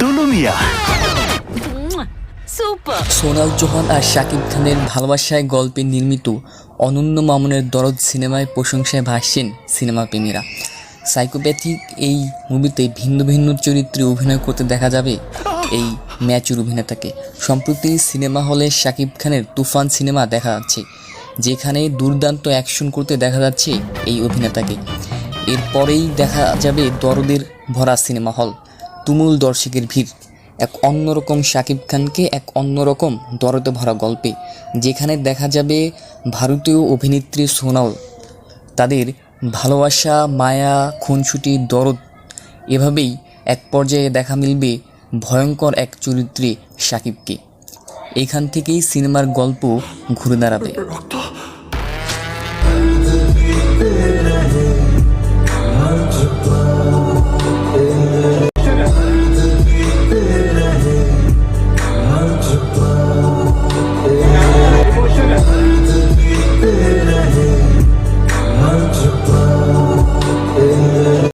দুলু মিয়া। সোনাল চৌহান আর শাকিব খানের ভালোবাসায় গল্পে নির্মিত অনন্য মামুনের দরদ সিনেমায় প্রশংসায় ভাসছেন সিনেমা প্রেমীরা। সাইকোপ্যাথিক এই মুভিতে ভিন্ন ভিন্ন চরিত্রে অভিনয় করতে দেখা যাবে এই ম্যাচুর অভিনেতাকে। সম্প্রতি সিনেমা হলে শাকিব খানের তুফান সিনেমা দেখা যাচ্ছে, যেখানে দুর্দান্ত অ্যাকশন করতে দেখা যাচ্ছে এই অভিনেতাকে। এরপরেই দেখা যাবে দরদের ভরা সিনেমা হল, তুমুল দর্শকের ভিড়, এক অন্যরকম শাকিব খানকে এক অন্যরকম দরদে ভরা গল্পে, যেখানে দেখা যাবে ভারতীয় অভিনেত্রী সোনাল, তাদের ভালোবাসা, মায়া, খুনসুটি, দরদ, এভাবেই এক পর্যায়ে দেখা মিলবে ভয়ঙ্কর এক চরিত্রে শাকিবকে। এখান থেকেই সিনেমার গল্প ঘুরে দাঁড়াবে।